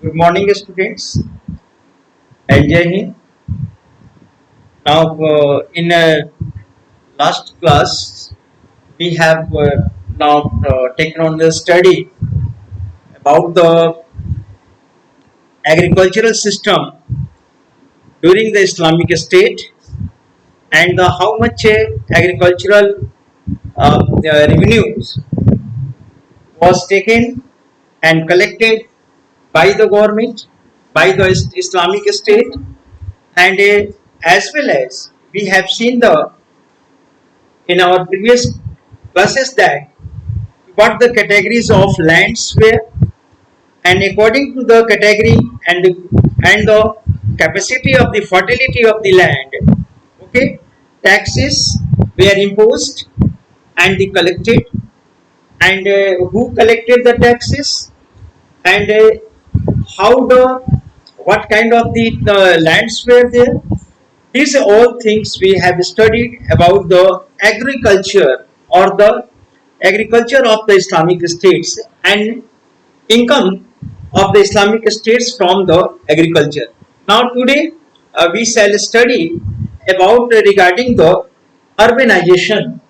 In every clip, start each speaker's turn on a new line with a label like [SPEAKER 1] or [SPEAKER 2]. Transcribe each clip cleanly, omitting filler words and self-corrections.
[SPEAKER 1] Good morning, students. And Jai Hind. Now, in last class, we have now taken on the study about the agricultural system during the Islamic State and how much agricultural revenues was taken and collected by the government, by the Islamic State, and as well as we have seen the in our previous classes that what the categories of lands were, and according to the category and the capacity of the fertility of the land, okay, taxes were imposed and they collected, and who collected the taxes, and how the what kind of the lands were there. These are all things we have studied about the agriculture or the agriculture of the Islamic states and income of the Islamic states from the agriculture. Now today we shall study about regarding the urbanization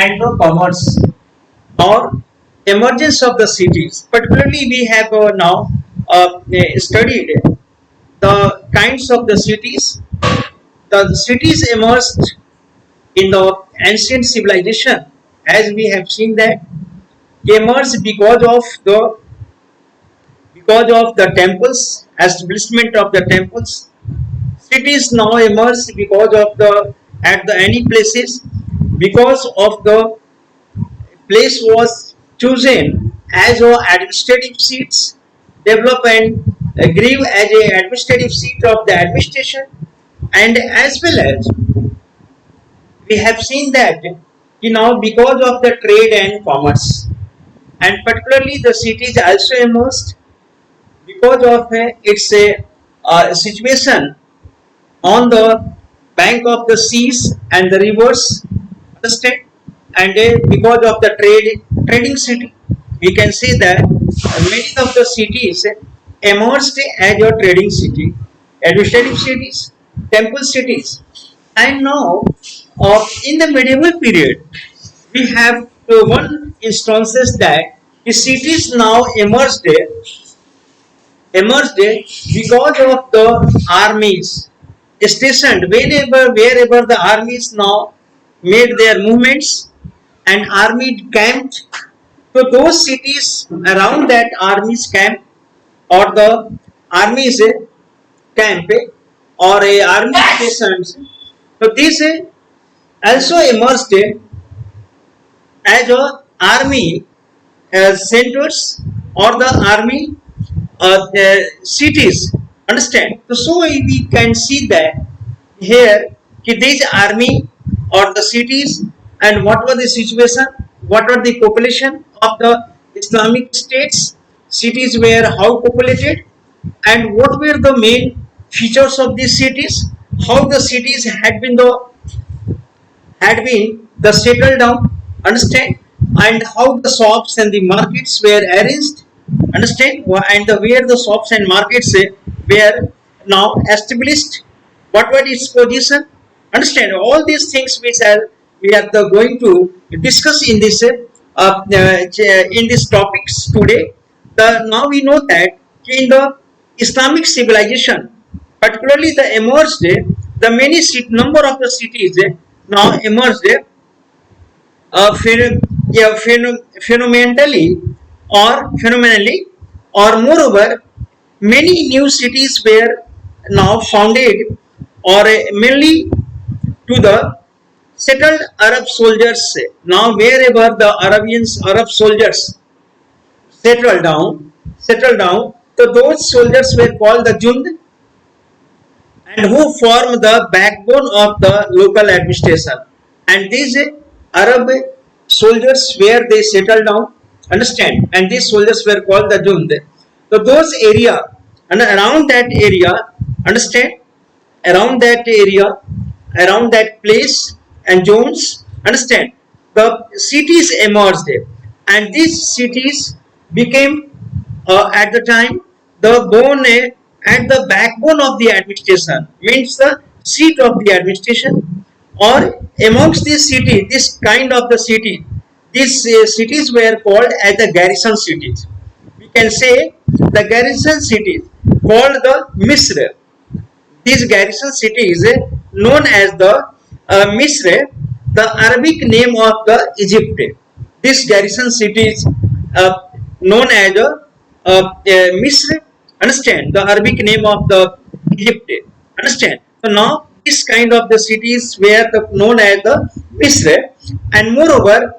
[SPEAKER 1] and the commerce or emergence of the cities. Particularly we have now studied the kinds of the cities. The cities emerged in the ancient civilization, as we have seen that they emerged because of the temples, establishment of the temples. Cities now emerged because of the at the any places, because of the place was chosen as a administrative seats, develop and grew as a administrative seat of the administration, and as well as we have seen that because of the trade and commerce, and particularly the cities also emerged because of its situation on the bank of the seas and the rivers, understand, and because of the trading city, we can see that many of the cities emerged as a trading city, administrative cities, temple cities, and now in the medieval period we have one instances that the cities now emerged because of the armies stationed wherever the armies now made their movements and army camped. So those cities around that armies camp or the armies camp or a army stations. So these also emerged as a army centers or the army cities. Understand? So we can see that here these army or the cities and what was the situation, what were the population of the Islamic states, cities were how populated, and what were the main features of these cities, how the cities had been the settled down, understand, and how the shops and the markets were arranged, understand, and where the shops and markets were now established, what was its position, understand, all these things we are going to discuss in these topics today. Now we know that in the Islamic civilization, particularly the emerged the many number of the cities now emerged phenomenally, or moreover many new cities were now founded, or mainly to the settled Arab soldiers. Now wherever the Arab soldiers settled down, so those soldiers were called the Jund, and who form the backbone of the local administration. And these Arab soldiers where they settled down, understand, and these soldiers were called the Jund. So those area and around that area, understand, around that area, around that place and zones, understand, the cities emerged, and these cities became at the time the bone at the backbone of the administration, means the seat of the administration, or amongst these cities, this kind of the city, these cities were called as the garrison cities. We can say the garrison cities called the Misr. These garrison cities known as the Misr, the Arabic name of the Egypt. This garrison cities known as Misr. Understand the Arabic name of the Egypt. Understand. So now this kind of the cities were known as the Misr, and moreover,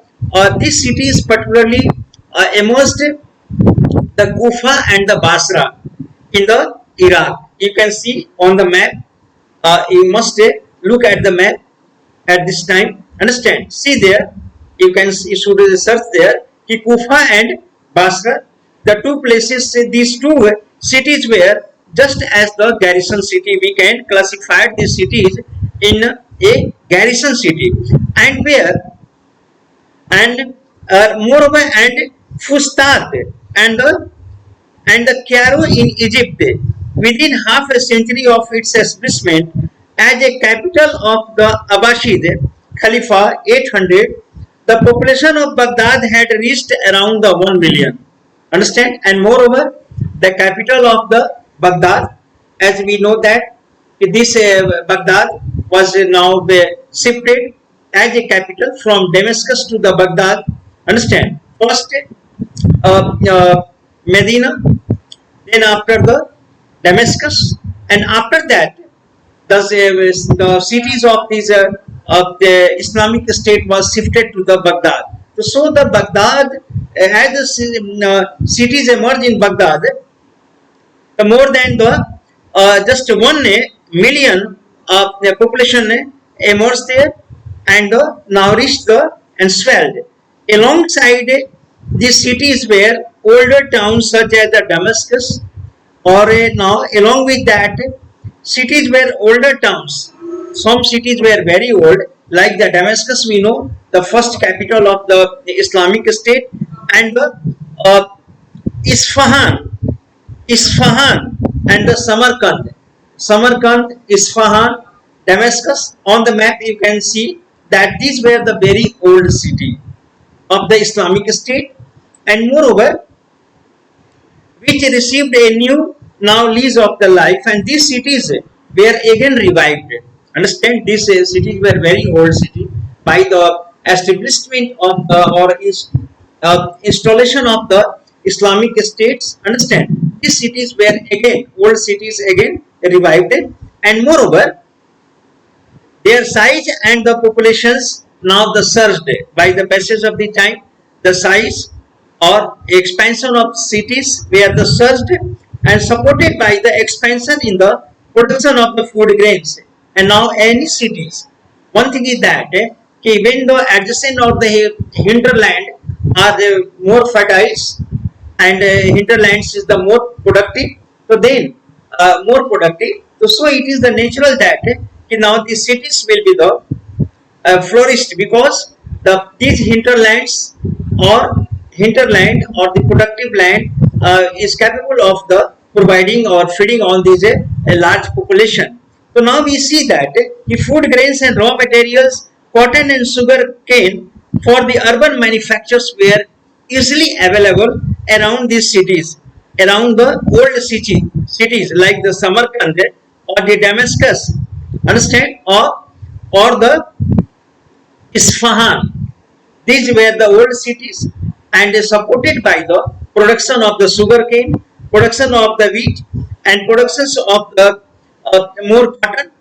[SPEAKER 1] these cities particularly emerged the Kufa and the Basra in the Iraq. You can see on the map. You must look at the map at this time. Understand? See there. You can see, you should search there. Kufa and Basra, the two places. These two cities were just as the garrison city. We can classify these cities in a garrison city, and where and moreover and Fustat and the Cairo in Egypt, within half a century of its establishment as a capital of the Abbasid Khalifa 800, the population of Baghdad had reached around the 1 million. Understand? And moreover, the capital of the Baghdad, as we know that this Baghdad was now shifted as a capital from Damascus to the Baghdad. Understand? First Medina, then after the Damascus, and after that the cities of these of the Islamic State was shifted to the Baghdad. So the Baghdad, as the cities emerged in Baghdad, the more than the just 1 million of the population emerged there, and now reached the and swelled. Alongside these cities were older towns such as the Damascus, or now along with that cities were older towns. Some cities were very old, like the Damascus, we know, the first capital of the Islamic State, and the Isfahan and the Samarkand, Isfahan, Damascus. On the map you can see that these were the very old city of the Islamic State, and moreover which received a new now lease of the life, and these cities were again revived. Understand, these cities were very old city. By the establishment of the installation of the Islamic states, understand, these cities were again old cities again revived, and moreover their size and the populations now the surged by the passage of the time. The size or expansion of cities were the surged and supported by the expansion in the production of the food grains. And now any cities, one thing is that even the adjacent of the hinterland are the more fertile, and hinterlands is the more productive, so then more productive. So it is the natural that now the cities will be the flourished, because these hinterlands or hinterland or the productive land is capable of the providing or feeding on these a large population. So now we see that the food grains and raw materials, cotton and sugar cane for the urban manufacturers were easily available around these cities, around the old cities like the Samarkand or the Damascus, understand, or the Isfahan. These were the old cities, and supported by the production of the sugar cane, production of the wheat, and productions of the more cotton.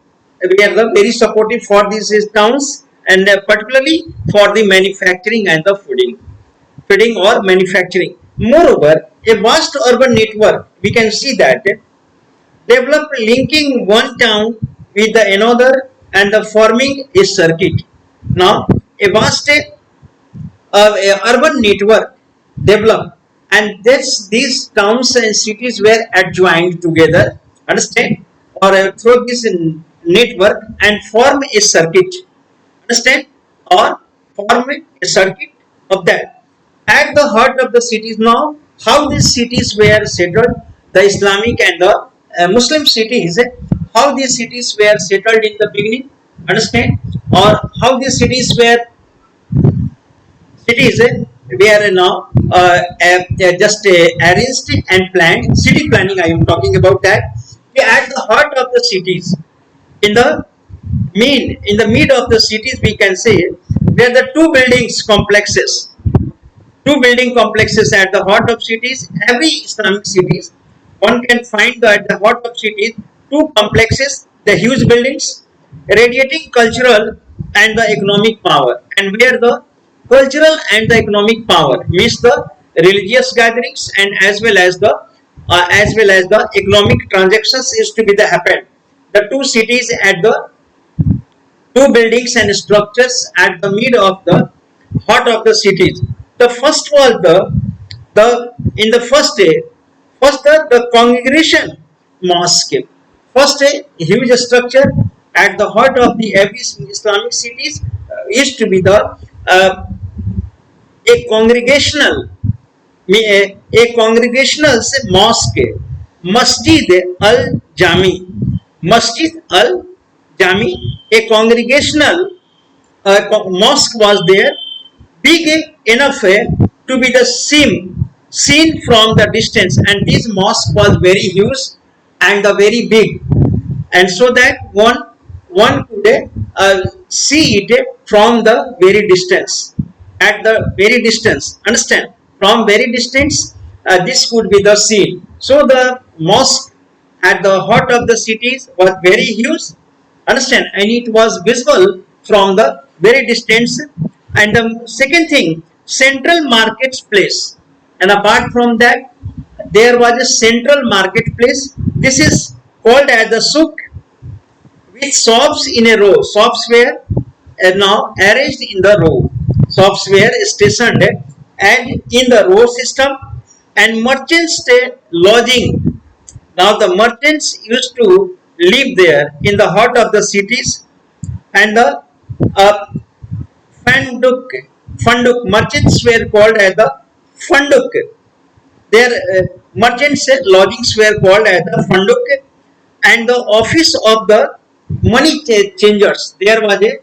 [SPEAKER 1] We are the very supportive for these towns, and particularly for the manufacturing and the feeding or manufacturing. Moreover, a vast urban network, we can see that developed, linking one town with the another and forming a circuit. Now, a vast urban network developed, and these towns and cities were adjoined together, understand, or through this network, and form a circuit, understand, or form a circuit of that. At the heart of the cities, now how these cities were settled, the Islamic and the Muslim cities, how these cities were settled in the beginning, understand, or how these cities were now just arranged and planned. City planning, I am talking about that. We at the heart of the cities, in the in the mid of the cities, we can say there are the two building complexes at the heart of cities. Every Islamic cities, one can find that at the heart of cities two complexes, the huge buildings, radiating cultural and the economic power, and where the cultural and the economic power means the religious gatherings and as well as the economic transactions is to be the happen. The two cities at the two buildings and structures at the mid of the heart of the cities. The first was the in the first day, the congregation mosque. First a huge structure at the heart of the every Islamic cities used to be the a congregational a congregational say mosque, Masjid al Jami, Masjid al Jami, a congregational mosque was there, big enough to be the seen from the distance, and this mosque was very huge and very big, and so that one could see it from the very distance, at the very distance, understand, from very distance, this could be the scene. So the mosque at the heart of the cities was very huge, understand, and it was visible from the very distance. And the second thing, central marketplace, and apart from that there was a central marketplace. This is called as the souk, with shops in a row. Shops were now arranged in the row. Shops were stationed and in the row system, and merchants lodging. Now the merchants used to live there in the heart of the cities, and the uh, funduk, merchants were called as the funduk. Their merchants lodgings were called as the funduk, and the office of the money changers. There was a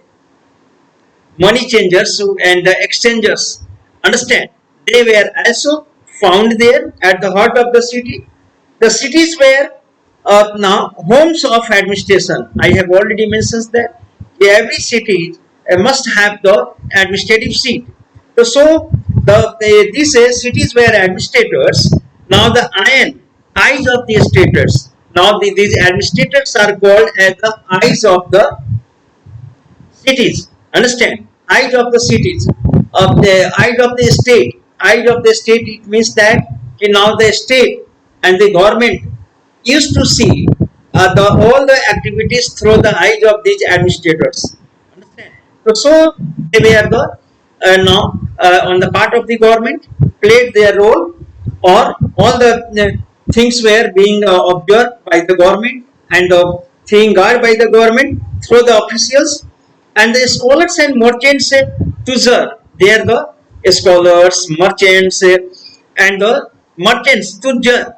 [SPEAKER 1] money changers and the exchangers. Understand? They were also found there at the heart of the city. The cities were now homes of administration. I have already mentioned that every city must have the administrative seat. So these cities were administrators. Now the eyes of the administrators. Now these administrators are called as the eyes of the cities. Understand? Eyes of the cities, of the eyes of the state. Eyes of the state, it means that now the state and the government used to see all the activities through the eyes of these administrators. Understand? So they were the now on the part of the government, played their role, or all the things were being observed by the government and being guarded by the government through the officials. And the scholars and merchants tujar, they are the scholars, merchants, and the merchants tujar,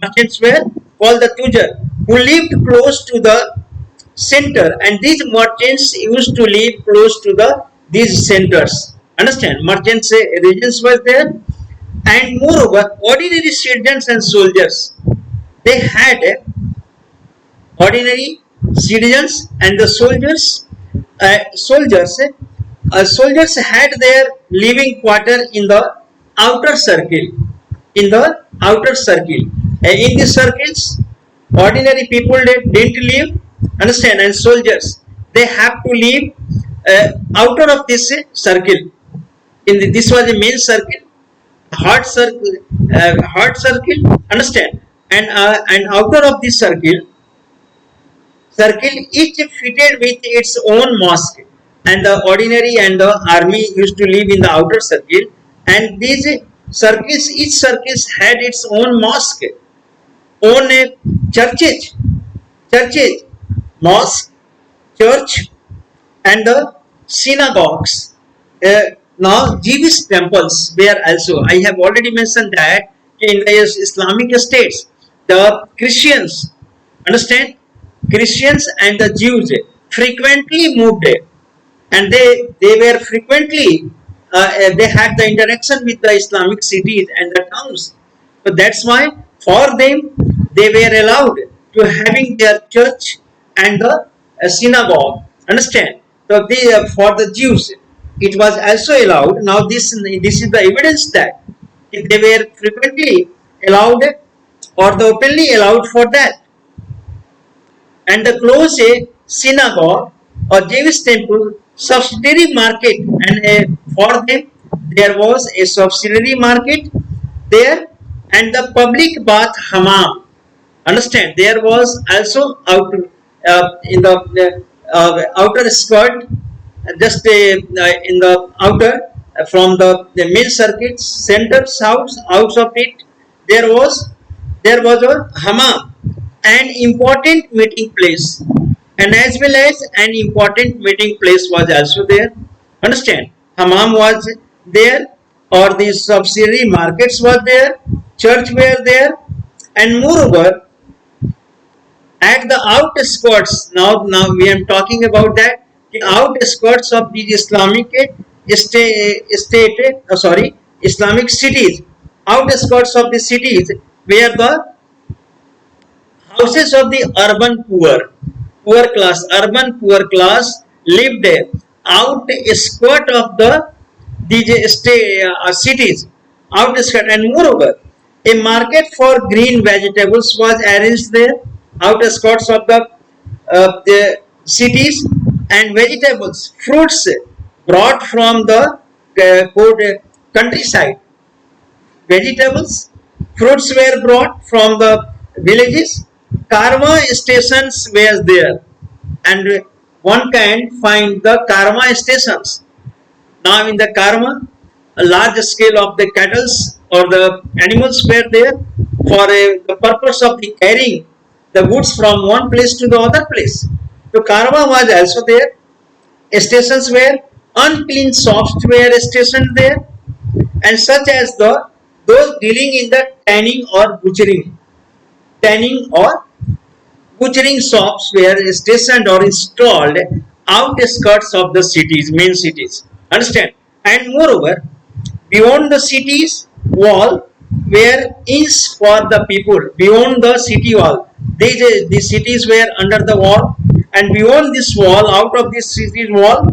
[SPEAKER 1] merchants were called the tujar, who lived close to the center, and these merchants used to live close to the these centers. Understand? Merchants regions were there, and moreover ordinary citizens and soldiers, they had ordinary citizens and the soldiers had their living quarter in the outer circle, in these circles ordinary people didn't live, understand, and soldiers, they have to live outer of this circle. This was a main circle, heart circle, understand, and outer of this circle each fitted with its own mosque, and the ordinary and the army used to live in the outer circle, and these circles, each circles had its own mosque, own churches, mosque, church, and the synagogues. Now Jewish temples were also, I have already mentioned that in the Islamic states, the Christians, understand, Christians and the Jews frequently moved, and they were frequently they had the interaction with the Islamic cities and the towns. So that's why for them they were allowed to having their church and the synagogue. Understand? So they, for the Jews it was also allowed. Now this is the evidence that they were frequently allowed or the openly allowed for that. And the close a synagogue or Jewish temple subsidiary market, and for them there was a subsidiary market there, and the public bath hammam. Understand? There was also out in the outer skirt, just in the outer from the main circuit center out of it there was a hammam, an important meeting place, and as well as an important meeting place was also there. Understand? Hammam was there, or the subsidiary markets were there, church were there, and moreover at the outskirts. Now we are talking about that the outskirts of these Islamic Islamic cities, outskirts of the cities where the houses of the urban poor class lived out skirt of the these cities, outskirt, and moreover, a market for green vegetables was arranged there, outskirts of the cities, and vegetables, fruits brought from the countryside. Vegetables, fruits were brought from the villages. Karma stations were there, and one can find the karma stations. Now in the karma, a large scale of the cattle or the animals were there for the purpose of the carrying the goods from one place to the other place. So karma was also there. Stations were unclean shops were stationed there, and such as those dealing in the tanning or butchering shops were stationed or installed outskirts of the cities, main cities. Understand? And moreover, beyond the cities wall were inns for the people. Beyond the city wall, the cities were under the wall, and beyond this wall, out of this cities wall,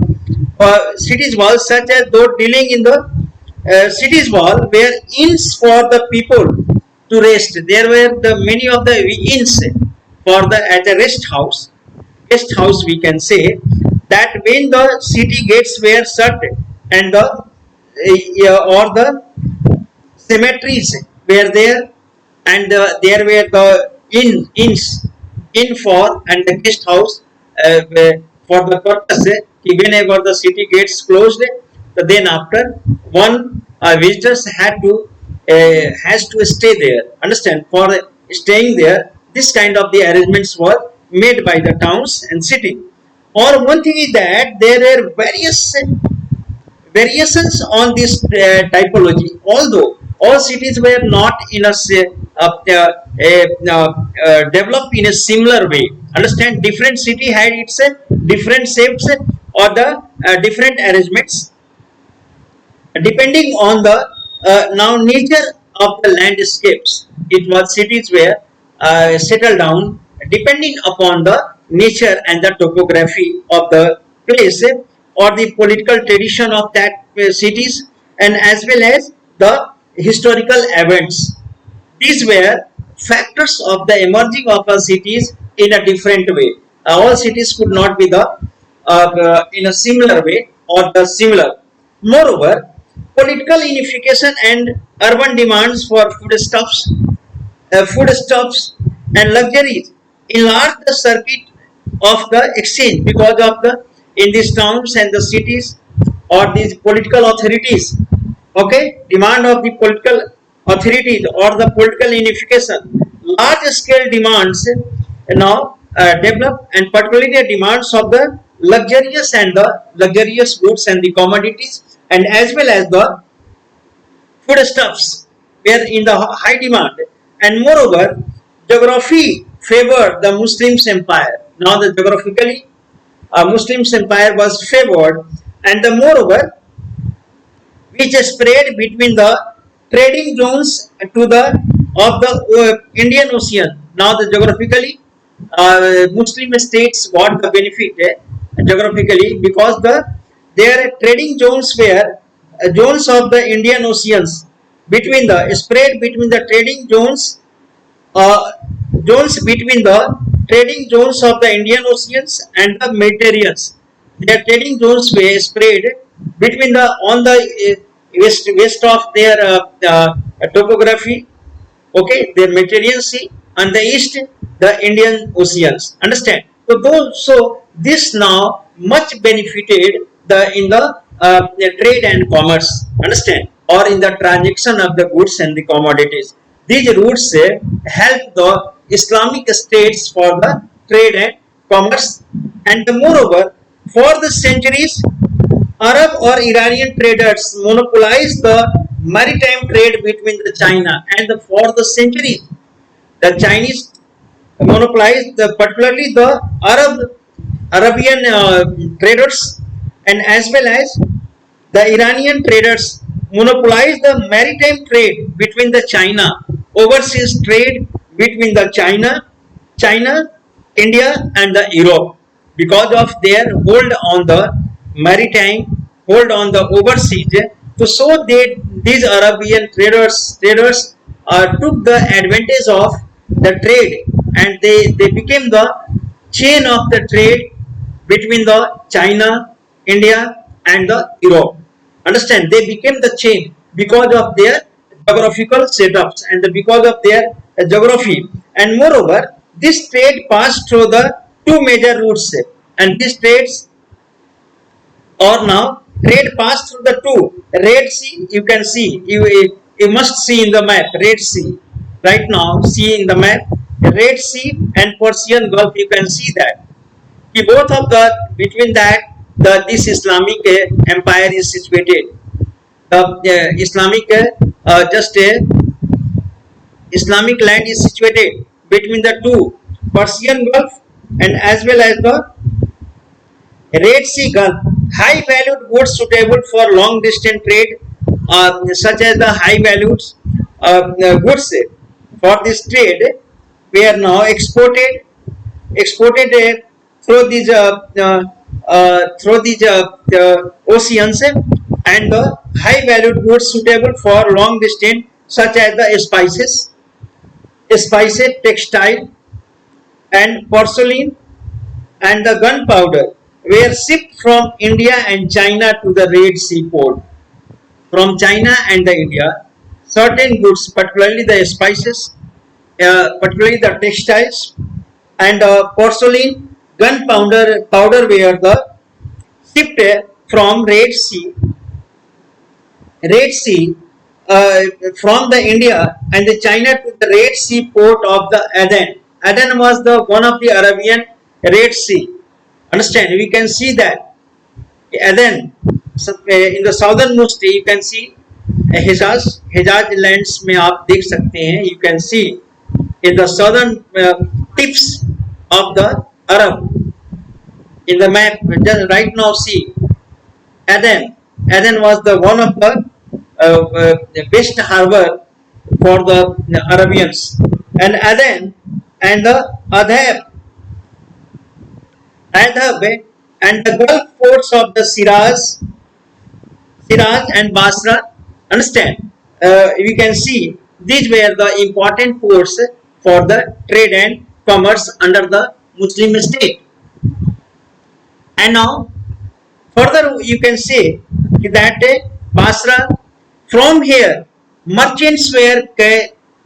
[SPEAKER 1] such as those dealing in the cities wall, were inns for the people to rest. There were the many of the inns for the at a rest house. Rest house, we can say that when the city gates were shut and the or the cemeteries were there, and there were the inns in for and the guest house for the purpose whenever the city gates closed, then after one visitors has to stay there. Understand? For staying there, this kind of the arrangements were made by the towns and city. Or one thing is that there are variations on this typology. Although all cities were not in a developed in a similar way. Understand? Different city had its different shapes or the different arrangements depending on the now nature of the landscapes. It was cities were settled down depending upon the nature and the topography of the place or the political tradition of that cities, and as well as the historical events. These were factors of the emerging of our cities in a different way. All cities could not be in a similar way or the similar. Moreover, political unification and urban demands for foodstuffs and luxuries enlarged the circuit of the exchange because of the in these towns and the cities or these political authorities. Okay, demand of the political authorities or the political unification, large scale demands now develop, and particularly the demands of the luxurious goods and the commodities, and as well as the foodstuffs were in the high demand, and moreover, geography favored the Muslims empire. Now, the geographically Muslims empire was favored, and the moreover, which spread between the trading zones to the of the Indian Ocean. Now, the geographically Muslim states got the benefit geographically because their trading zones were zones of the Indian Oceans between the spread between the trading uh, zones between the trading zones of the Indian Oceans and the Mediterranean. Their trading zones were spread between the on the west of their topography, okay, their Mediterranean Sea, and the east the Indian Oceans. Understand? So this now much benefited the trade and commerce. Understand? Or in the transaction of the goods and the commodities. These routes help the Islamic states for the trade and commerce, and moreover, for the centuries, Arab or Iranian traders monopolized the maritime trade between the China, and for the centuries, the Chinese monopolized particularly the Arabian traders, and as well as the Iranian traders monopolized the maritime trade between the China, overseas trade between the China, India, and the Europe because of their hold on the maritime, hold on the overseas. So these Arabian traders took the advantage of the trade, and they became the chain of the trade between the China, India, and the Europe. Understand? They became the chain because of their geographical setups and because of their geography. And moreover, this trade passed through the two major routes, and these trades or now trade passed through the two Red Sea. You can see, you must see in the map Red Sea. Right now, see in the map Red Sea and Persian Gulf. You can see that both of the between that this Islamic empire is situated. The Islamic Islamic land is situated between the two Persian Gulf and as well as the Red Sea Gulf. High valued goods suitable for long distance trade, such as the high valued goods for this trade, were now exported through these oceans, and the high valued goods suitable for long distance, such as the spices, textile, and porcelain, and the gunpowder, were shipped from India and China to the Red Sea port. From China and the India, certain goods, particularly the spices, particularly the textiles, and porcelain, gunpowder were the shipped from Red Sea from the India and the China to the Red Sea port of the Aden. Aden was the one of the Arabian Red Sea. Understand? We can see that Aden in the southernmost you can see Hejaz lands में आप देख सकते हैं. You can see in the southern tips of the Arab in the map. Just right now see Aden. Aden was the one of the best harbor for the Arabians, and Aden and the Adhab and the Gulf ports of the Shiraz and Basra. Understand? We can see these were the important ports for the trade and commerce under the Muslim state. And now further you can say that Basra, from here merchants were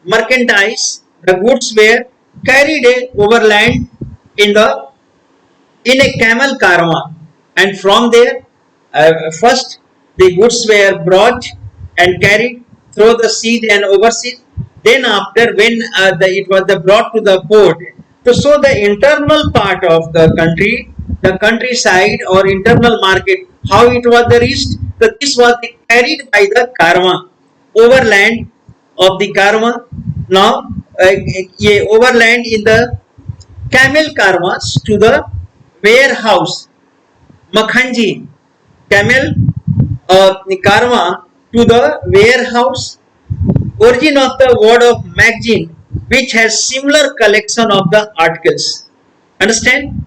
[SPEAKER 1] merchandise, the goods were carried overland in a camel caravan, and from there first the goods were brought and carried through the sea and overseas. Then after when it was brought to the port, so the internal part of the country, the countryside or internal market, how it was reached, this was carried by the caravan overland of the Karma. Now ये overland in the camel karmas to the warehouse. Makhanji, camel karma to the warehouse. Origin of the word of magazine, which has similar collection of the articles. Understand?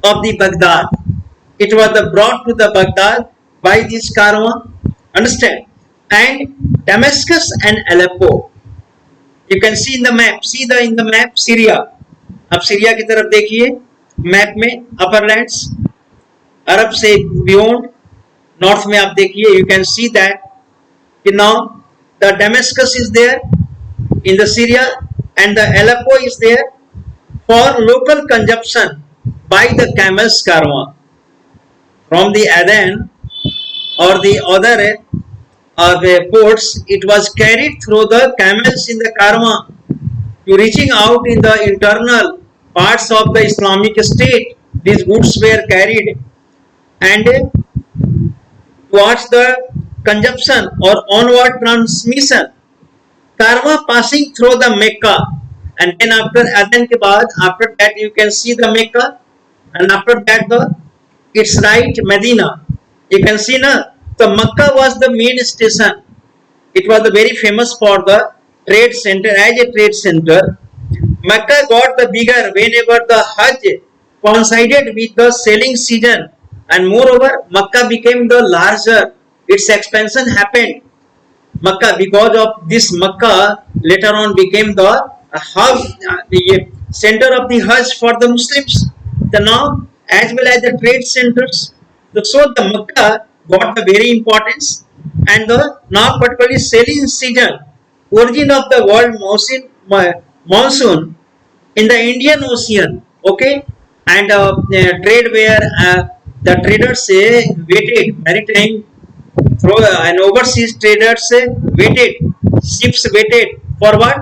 [SPEAKER 1] Of the Baghdad. It was brought to the Baghdad by this karma. Understand? And Damascus and Aleppo. You can see in the map. See in the map Syria. अब Syria की तरफ देखिए map में अपर lands अरब से beyond north में आप देखिए you can see that कि now the Damascus is there in the Syria and the Aleppo is there for local consumption by the camels caravan from the Aden or the other ports. It was carried through the camels in the Karma to reaching out in the internal parts of the Islamic State. These goods were carried and towards the consumption or onward transmission. Karma passing through the Mecca, and then after Aden ke baad, after that you can see the Mecca, and after that its right Medina. You can see na. So Makkah was the main station. It was very famous for the trade center. As a trade center, Makkah got the bigger whenever the Hajj coincided with the selling season, and moreover Makkah became the larger. Its expansion happened. Makkah, because of this Makkah later on became the hub, the center of the Hajj for the Muslims. The now as well as the trade centers. So the Makkah got the very importance, and the now particularly selling season, origin of the world monsoon in the Indian Ocean, okay, and trade where the traders waited maritime through and overseas traders waited, ships waited for what?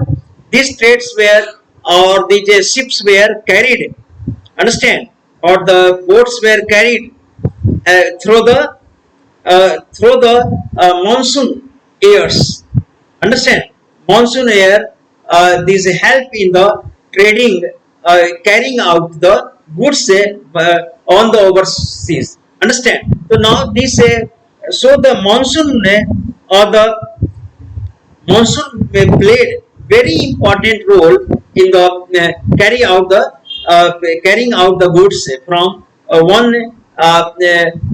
[SPEAKER 1] These trades were or these ships were carried, understand, or the boats were carried through the monsoon airs. Understand? Monsoon air, these help in the trading, carrying out the goods on the overseas. Understand? So now this, so the monsoon or the monsoon played very important role in the carrying out the goods from one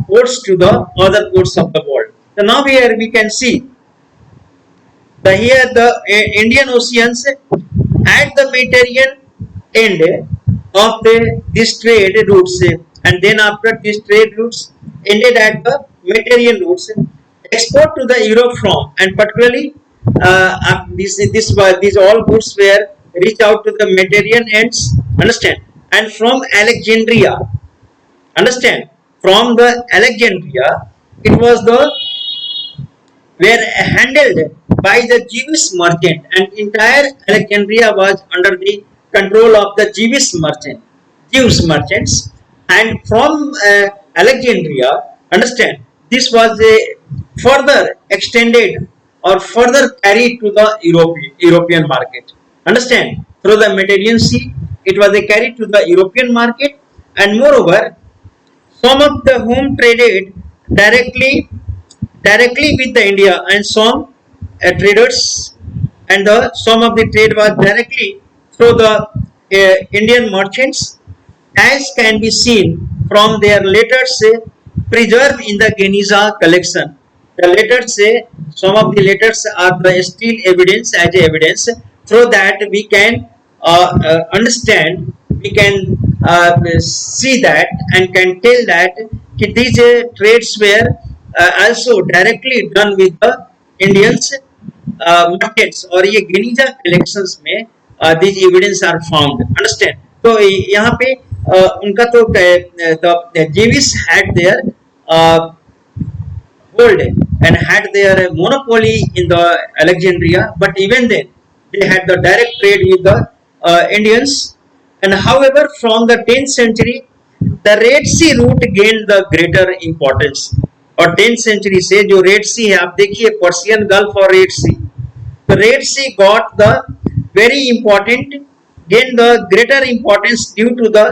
[SPEAKER 1] ports to the other ports of the world. So now here we can see here the Indian Oceans at the Mediterranean end of this trade routes, and then after these trade routes ended at the Mediterranean routes, export to the Europe from, and particularly these all goods were reach out to the Mediterranean ends. Understand? And from Alexandria. Understand? From the Alexandria, it was were handled by the Jewish merchant, and entire Alexandria was under the control of the Jewish merchants. And from Alexandria, understand, this was further extended or further carried to the European market. Understand? Through the Mediterranean Sea, it was carried to the European market, and moreover, some of the whom traded directly with the India, and some traders, and some of the trade was directly through the Indian merchants, as can be seen from their letters preserved in the Geniza collection. The letters some of the letters are the still evidence as evidence. Through that we can understand, we can see that and can tell that these trades were also directly done with the Indians markets, और ये गिनीजा collections में these evidence are found. Understand? तो यहाँ पे उनका तो the Jewish had their hold and had their monopoly in the Alexandria, but even then they had the direct trade with the Indians. And however, from the 10th century, the Red Sea route gained the greater importance. और 10th century से जो Red Sea है, आप देखिए Persian gulf और Red Sea, The Red Sea got the very important, gained the greater importance due to the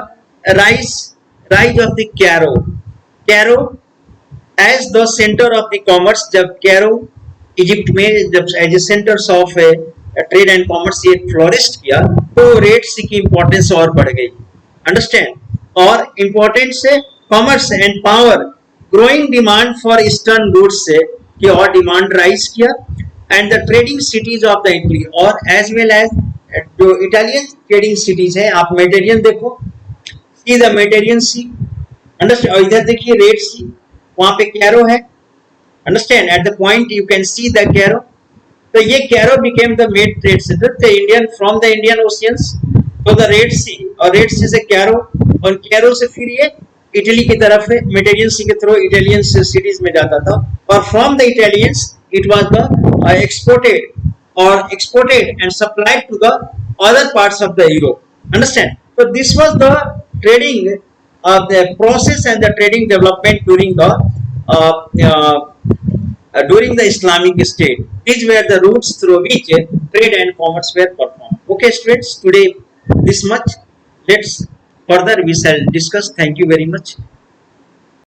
[SPEAKER 1] rise of the Cairo as the center of the commerce. जब Cairo Egypt में जब as a centres of trade and commerce ये flourish किया तो red सी की importance और बढ़ गई, अंडरस्टैंड। और इंपॉर्टेंस से commerce and power, growing demand for eastern goods से कि और डिमांड राइज किया, and the trading cities of the Italy, और एज वेल एज जो इटालियन ट्रेडिंग सिटीज है। आप मेडिटेरियन देखो, sea the Mediterranean sea, understand. और इधर देखिए रेड सी, वहां पे कैरो है, understand. At the point you can see the Cairo. तो ये Cairo became the main trade centre the Indian from the Indian oceans तो द रेड सी, और रेड सी से कैरो, और कैरो से फिर ये इटली की तरफ है, मेडिटेरियन सी के थ्रू इटालियन सिटीज में जाता था, और from the Italians it was the exported and supplied to the other parts of the Europe, understand। So this was the trading the process and the trading development during the Islamic state. These were the routes through which trade and commerce were performed. Okay students, today this much. Let's further we shall discuss. Thank you very much.